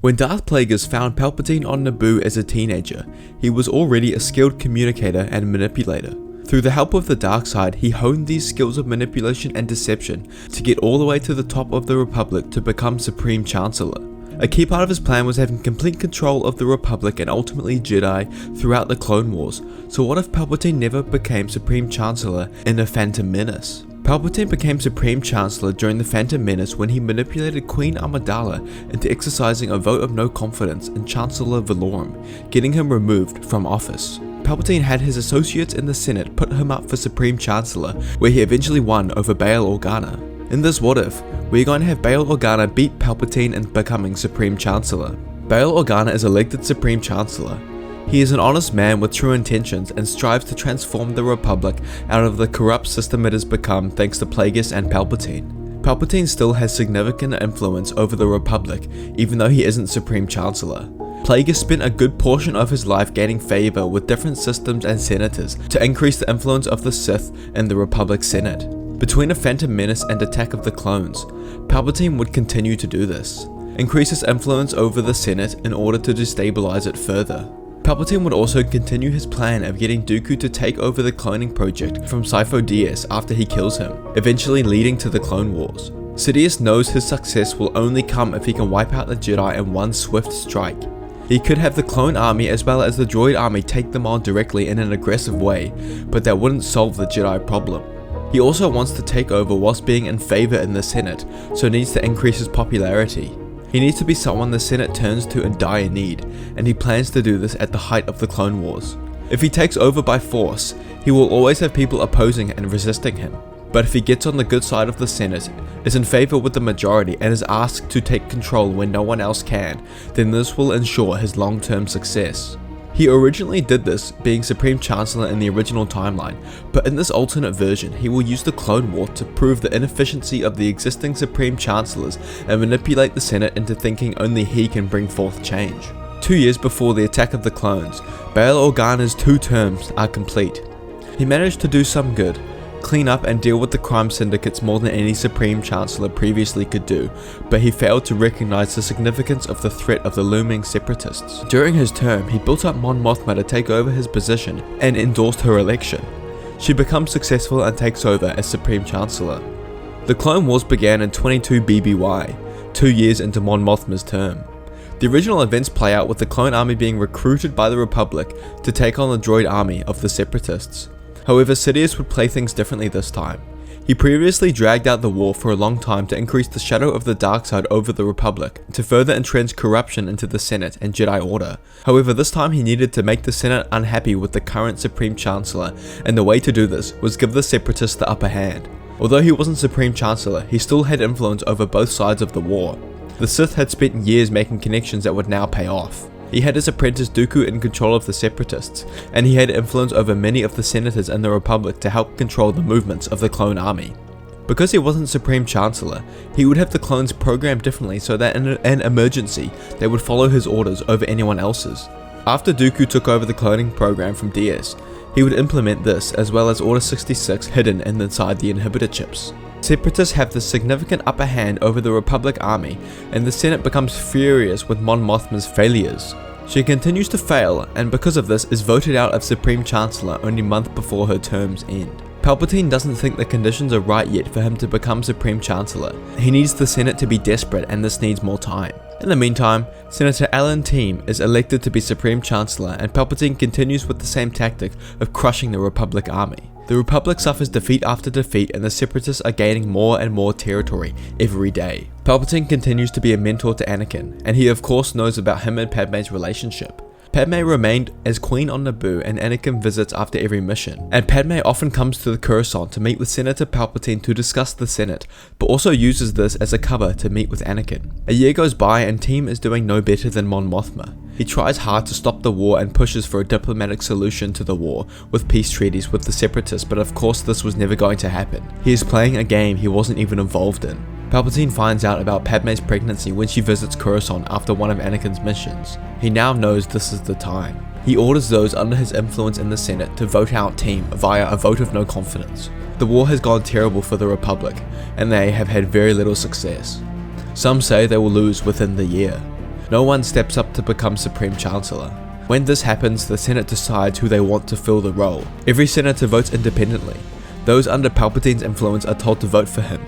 When Darth Plagueis found Palpatine on Naboo as a teenager, he was already a skilled communicator and manipulator. Through the help of the dark side, he honed these skills of manipulation and deception to get all the way to the top of the Republic to become Supreme Chancellor. A key part of his plan was having complete control of the Republic and ultimately Jedi throughout the Clone Wars, so what if Palpatine never became Supreme Chancellor in The Phantom Menace? Palpatine became Supreme Chancellor during The Phantom Menace when he manipulated Queen Amidala into exercising a vote of no confidence in Chancellor Valorum, getting him removed from office. Palpatine had his associates in the Senate put him up for Supreme Chancellor, where he eventually won over Bail Organa. In this what if, we're going to have Bail Organa beat Palpatine in becoming Supreme Chancellor. Bail Organa is elected Supreme Chancellor. He is an honest man with true intentions and strives to transform the Republic out of the corrupt system it has become thanks to Plagueis and Palpatine. Palpatine still has significant influence over the Republic, even though he isn't Supreme Chancellor. Plagueis spent a good portion of his life gaining favor with different systems and senators to increase the influence of the Sith in the Republic Senate. Between A Phantom Menace and Attack of the Clones, Palpatine would continue to do this, increase his influence over the Senate in order to destabilize it further. Palpatine would also continue his plan of getting Dooku to take over the cloning project from Sifo Dyas after he kills him, eventually leading to the Clone Wars. Sidious knows his success will only come if he can wipe out the Jedi in one swift strike. He could have the clone army as well as the droid army take them on directly in an aggressive way, but that wouldn't solve the Jedi problem. He also wants to take over whilst being in favor in the Senate, so needs to increase his popularity. He needs to be someone the Senate turns to in dire need, and he plans to do this at the height of the Clone Wars. If he takes over by force, he will always have people opposing and resisting him. But if he gets on the good side of the Senate, is in favor with the majority and is asked to take control when no one else can, then this will ensure his long-term success. He originally did this being Supreme Chancellor in the original timeline, but in this alternate version, he will use the Clone War to prove the inefficiency of the existing Supreme Chancellors and manipulate the Senate into thinking only he can bring forth change. 2 years before the Attack of the Clones, Bail Organa's 2 terms are complete. He managed to do some good, clean up and deal with the crime syndicates more than any Supreme Chancellor previously could do, but he failed to recognize the significance of the threat of the looming separatists. During his term, he built up Mon Mothma to take over his position and endorsed her election. She becomes successful and takes over as Supreme Chancellor. The Clone Wars began in 22 BBY, 2 years into Mon Mothma's term. The original events play out with the clone army being recruited by the Republic to take on the droid army of the separatists. However, Sidious would play things differently this time. He previously dragged out the war for a long time to increase the shadow of the dark side over the Republic, to further entrench corruption into the Senate and Jedi Order. However, this time he needed to make the Senate unhappy with the current Supreme Chancellor, and the way to do this was give the Separatists the upper hand. Although he wasn't Supreme Chancellor, he still had influence over both sides of the war. The Sith had spent years making connections that would now pay off. He had his apprentice Dooku in control of the Separatists, and he had influence over many of the senators in the Republic to help control the movements of the clone army. Because he wasn't Supreme Chancellor, he would have the clones programmed differently so that in an emergency, they would follow his orders over anyone else's. After Dooku took over the cloning program from Dyas, he would implement this as well as Order 66 hidden inside the inhibitor chips. Separatists have the significant upper hand over the Republic army, and the Senate becomes furious with Mon Mothma's failures. She continues to fail, and because of this is voted out of Supreme Chancellor only a month before her terms end. Palpatine doesn't think the conditions are right yet for him to become Supreme Chancellor. He needs the Senate to be desperate, and this needs more time. In the meantime, Senator Alan Team is elected to be Supreme Chancellor, and Palpatine continues with the same tactic of crushing the Republic army. The Republic suffers defeat after defeat, and the Separatists are gaining more and more territory every day. Palpatine continues to be a mentor to Anakin, and he of course knows about him and Padme's relationship. Padme remained as Queen on Naboo, and Anakin visits after every mission, and Padme often comes to the Coruscant to meet with Senator Palpatine to discuss the Senate, but also uses this as a cover to meet with Anakin. A year goes by and Team is doing no better than Mon Mothma. He tries hard to stop the war and pushes for a diplomatic solution to the war with peace treaties with the Separatists, but of course this was never going to happen. He is playing a game he wasn't even involved in. Palpatine finds out about Padme's pregnancy when she visits Coruscant after one of Anakin's missions. He now knows this is the time. He orders those under his influence in the Senate to vote out Team via a vote of no confidence. The war has gone terrible for the Republic, and they have had very little success. Some say they will lose within the year. no one steps up to become Supreme Chancellor. When this happens, the Senate decides who they want to fill the role. Every senator votes independently. Those under Palpatine's influence are told to vote for him,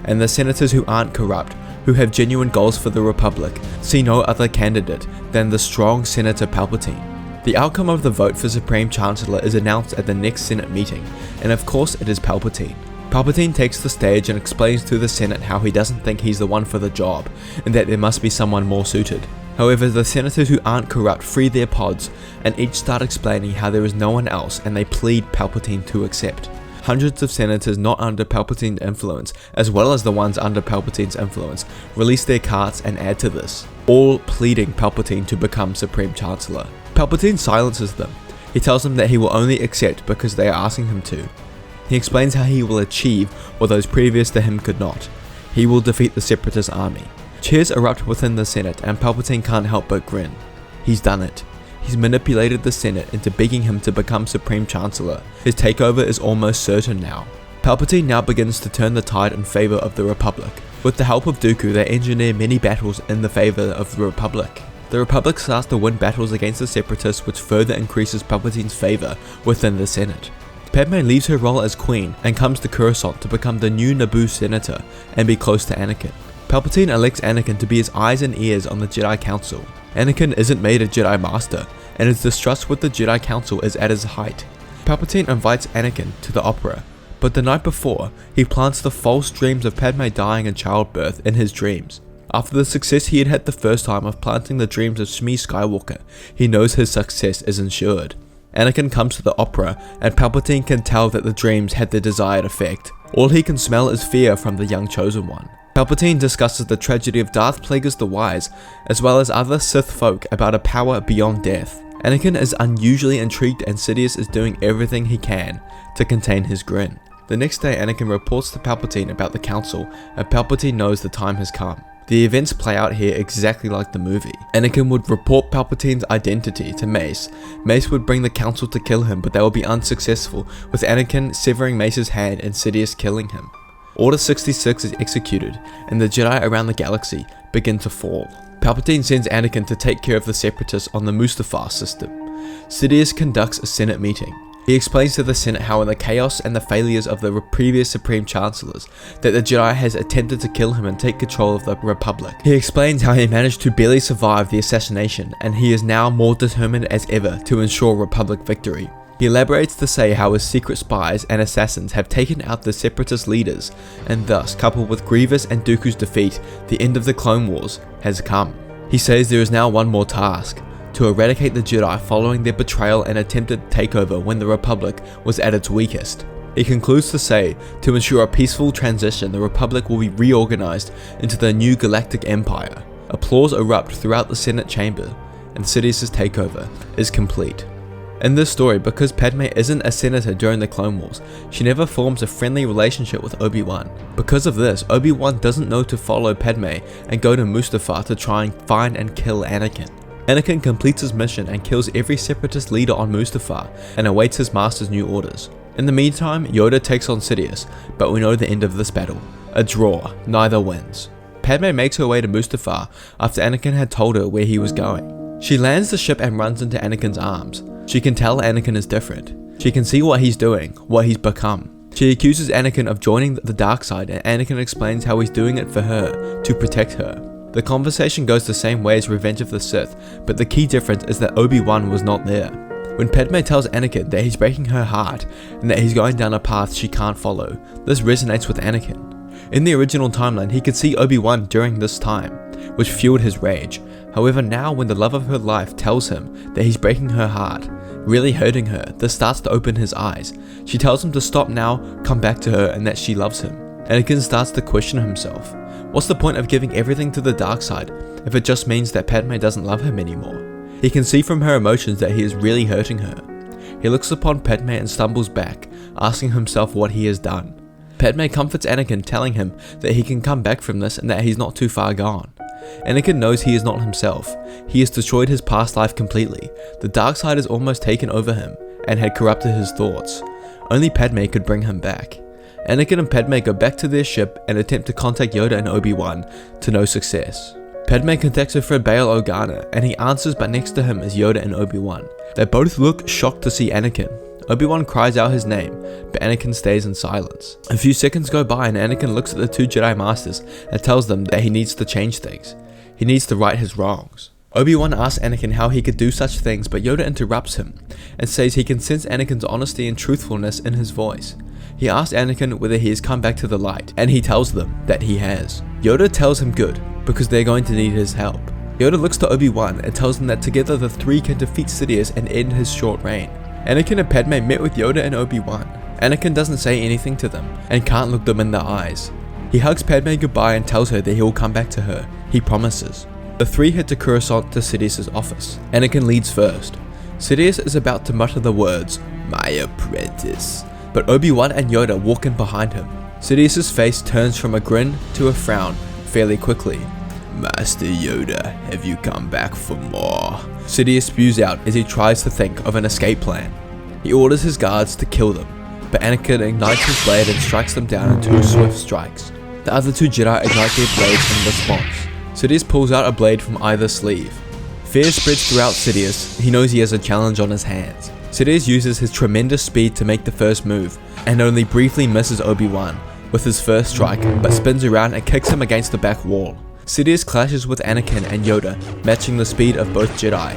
and the senators who aren't corrupt, who have genuine goals for the Republic, see no other candidate than the strong Senator Palpatine. The outcome of the vote for Supreme Chancellor is announced at the next Senate meeting, and of course it is Palpatine. Palpatine takes the stage and explains to the Senate how he doesn't think he's the one for the job, and that there must be someone more suited. However, the senators who aren't corrupt free their pods, and each start explaining how there is no one else, and they plead Palpatine to accept. Hundreds of senators not under Palpatine's influence, as well as the ones under Palpatine's influence, release their cards and add to this, all pleading Palpatine to become Supreme Chancellor. Palpatine silences them. He tells them that he will only accept because they are asking him to. He explains how he will achieve what those previous to him could not. He will defeat the Separatist army. Cheers erupt within the Senate, and Palpatine can't help but grin. He's done it. He's manipulated the Senate into begging him to become Supreme Chancellor. His takeover is almost certain now. Palpatine now begins to turn the tide in favor of the Republic. With the help of Dooku, they engineer many battles in the favor of the Republic. The Republic starts to win battles against the Separatists, which further increases Palpatine's favor within the Senate. Padme leaves her role as Queen and comes to Coruscant to become the new Naboo Senator and be close to Anakin. Palpatine elects Anakin to be his eyes and ears on the Jedi Council. Anakin isn't made a Jedi Master, and his distrust with the Jedi Council is at its height. Palpatine invites Anakin to the opera, but the night before, he plants the false dreams of Padme dying in childbirth in his dreams. After the success he had had the first time of planting the dreams of Shmi Skywalker, he knows his success is ensured. Anakin comes to the opera, and Palpatine can tell that the dreams had the desired effect. All he can smell is fear from the young chosen one. Palpatine discusses the tragedy of Darth Plagueis the Wise, as well as other Sith folk about a power beyond death. Anakin is unusually intrigued, and Sidious is doing everything he can to contain his grin. The next day, Anakin reports to Palpatine about the Council, and Palpatine knows the time has come. The events play out here exactly like the movie. Anakin would report Palpatine's identity to Mace. Mace would bring the Council to kill him, but they will be unsuccessful, with Anakin severing Mace's hand and Sidious killing him. Order 66 is executed, and the Jedi around the galaxy begin to fall. Palpatine sends Anakin to take care of the Separatists on the Mustafar system. Sidious conducts a Senate meeting. He explains to the Senate how in the chaos and the failures of the previous Supreme Chancellors, that the Jedi has attempted to kill him and take control of the Republic. He explains how he managed to barely survive the assassination, and he is now more determined as ever to ensure Republic victory. He elaborates to say how his secret spies and assassins have taken out the Separatist leaders, and thus, coupled with Grievous and Dooku's defeat, the end of the Clone Wars has come. He says there is now one more task: to eradicate the Jedi following their betrayal and attempted takeover when the Republic was at its weakest. He concludes to say, to ensure a peaceful transition, the Republic will be reorganized into the new galactic empire. Applause erupt throughout the Senate chamber, and Sidious's takeover is complete. In this story, because Padme isn't a senator during the Clone Wars, she never forms a friendly relationship with Obi-Wan. Because of this, Obi-Wan doesn't know to follow Padme and go to Mustafar to try and find and kill Anakin. Anakin completes his mission and kills every Separatist leader on Mustafar and awaits his master's new orders. In the meantime, Yoda takes on Sidious, but we know the end of this battle. A draw, neither wins. Padme makes her way to Mustafar after Anakin had told her where he was going. She lands the ship and runs into Anakin's arms. She can tell Anakin is different. She can see what he's doing, what he's become. She accuses Anakin of joining the dark side, and Anakin explains how he's doing it for her, to protect her. The conversation goes the same way as Revenge of the Sith, but the key difference is that Obi-Wan was not there. When Padme tells Anakin that he's breaking her heart, and that he's going down a path she can't follow, this resonates with Anakin. In the original timeline, he could see Obi-Wan during this time, which fueled his rage. However, now when the love of her life tells him that he's breaking her heart, really hurting her, this starts to open his eyes. She tells him to stop now, come back to her, and that she loves him. Anakin starts to question himself. What's the point of giving everything to the dark side if it just means that Padme doesn't love him anymore? He can see from her emotions that he is really hurting her. He looks upon Padme and stumbles back, asking himself what he has done. Padme comforts Anakin, telling him that he can come back from this and that he's not too far gone. Anakin knows he is not himself. He has destroyed his past life completely. The dark side has almost taken over him and had corrupted his thoughts. Only Padme could bring him back. Anakin and Padme go back to their ship and attempt to contact Yoda and Obi-Wan, to no success. Padme contacts her friend Bail Organa, and he answers, but next to him is Yoda and Obi-Wan. They both look shocked to see Anakin. Obi-Wan cries out his name, but Anakin stays in silence. A few seconds go by and Anakin looks at the two Jedi Masters and tells them that he needs to change things. He needs to right his wrongs. Obi-Wan asks Anakin how he could do such things, but Yoda interrupts him and says he can sense Anakin's honesty and truthfulness in his voice. He asks Anakin whether he has come back to the light, and he tells them that he has. Yoda tells him good, because they're going to need his help. Yoda looks to Obi-Wan and tells him that together the three can defeat Sidious and end his short reign. Anakin and Padme met with Yoda and Obi-Wan. Anakin doesn't say anything to them, and can't look them in the eyes. He hugs Padme goodbye and tells her that he will come back to her. He promises. The three head to Coruscant to Sidious's office. Anakin leads first. Sidious is about to mutter the words, "My apprentice," but Obi-Wan and Yoda walk in behind him. Sidious's face turns from a grin to a frown fairly quickly. "Master Yoda, have you come back for more?" Sidious spews out as he tries to think of an escape plan. He orders his guards to kill them, but Anakin ignites his blade and strikes them down in 2 swift strikes. The other 2 Jedi ignite their blades in response. Sidious pulls out a blade from either sleeve. Fear spreads throughout Sidious. He knows he has a challenge on his hands. Sidious uses his tremendous speed to make the first move, and only briefly misses Obi-Wan with his first strike, but spins around and kicks him against the back wall. Sidious clashes with Anakin and Yoda, matching the speed of both Jedi.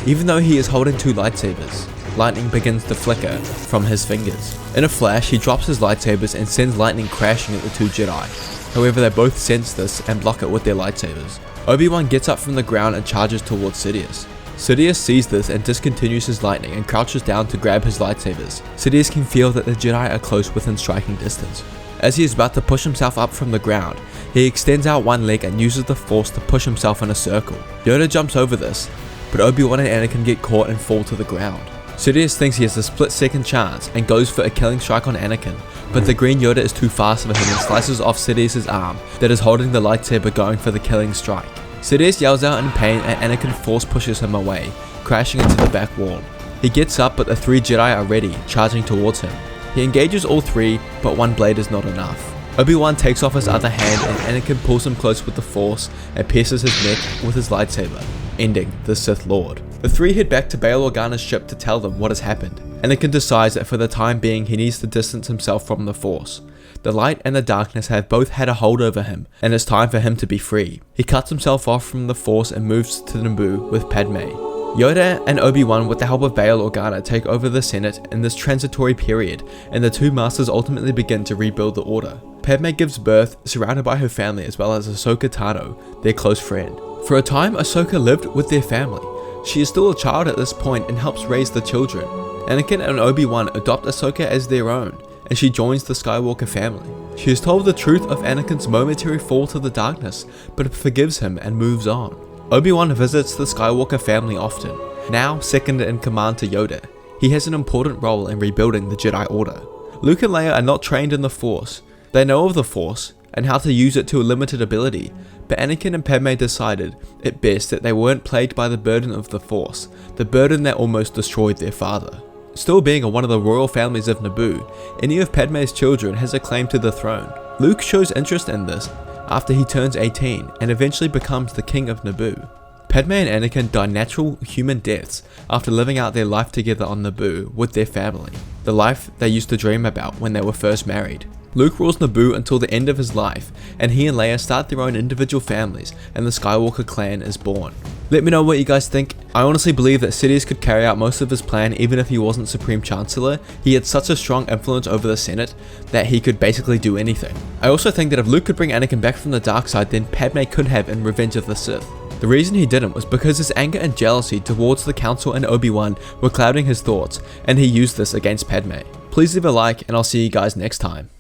Even though he is holding 2 lightsabers, lightning begins to flicker from his fingers. In a flash, he drops his lightsabers and sends lightning crashing at the 2 Jedi. However, they both sense this and block it with their lightsabers. Obi-Wan gets up from the ground and charges towards Sidious. Sidious sees this and discontinues his lightning and crouches down to grab his lightsabers. Sidious can feel that the Jedi are close within striking distance. As he is about to push himself up from the ground, he extends out one leg and uses the Force to push himself in a circle. Yoda jumps over this, but Obi-Wan and Anakin get caught and fall to the ground. Sidious thinks he has a split-second chance and goes for a killing strike on Anakin, but the green Yoda is too fast for him and slices off Sidious's arm that is holding the lightsaber going for the killing strike. Sidious yells out in pain and Anakin force pushes him away, crashing into the back wall. He gets up, but the 3 Jedi are ready, charging towards him. He engages all 3, but one blade is not enough. Obi-Wan takes off his other hand and Anakin pulls him close with the Force and pierces his neck with his lightsaber, ending the Sith Lord. The 3 head back to Bail Organa's ship to tell them what has happened. Anakin decides that for the time being he needs to distance himself from the Force. The light and the darkness have both had a hold over him, and it's time for him to be free. He cuts himself off from the Force and moves to Naboo with Padme. Yoda and Obi-Wan, with the help of Bail Organa, take over the Senate in this transitory period, and the 2 masters ultimately begin to rebuild the Order. Padme gives birth, surrounded by her family as well as Ahsoka Tano, their close friend. For a time, Ahsoka lived with their family. She is still a child at this point and helps raise the children. Anakin and Obi-Wan adopt Ahsoka as their own, and she joins the Skywalker family. She is told the truth of Anakin's momentary fall to the darkness, but forgives him and moves on. Obi-Wan visits the Skywalker family often, now second in command to Yoda. He has an important role in rebuilding the Jedi Order. Luke and Leia are not trained in the Force. They know of the Force and how to use it to a limited ability, but Anakin and Padme decided it best that they weren't plagued by the burden of the Force, the burden that almost destroyed their father. Still being one of the royal families of Naboo, any of Padme's children has a claim to the throne. Luke shows interest in this after he turns 18 and eventually becomes the king of Naboo. Padme and Anakin die natural human deaths after living out their life together on Naboo with their family, the life they used to dream about when they were first married. Luke rules Naboo until the end of his life, and he and Leia start their own individual families, and the Skywalker clan is born. Let me know what you guys think. I honestly believe that Sidious could carry out most of his plan even if he wasn't Supreme Chancellor. He had such a strong influence over the Senate that he could basically do anything. I also think that if Luke could bring Anakin back from the dark side, then Padme could have in Revenge of the Sith. The reason he didn't was because his anger and jealousy towards the Council and Obi-Wan were clouding his thoughts, and he used this against Padme. Please leave a like, and I'll see you guys next time.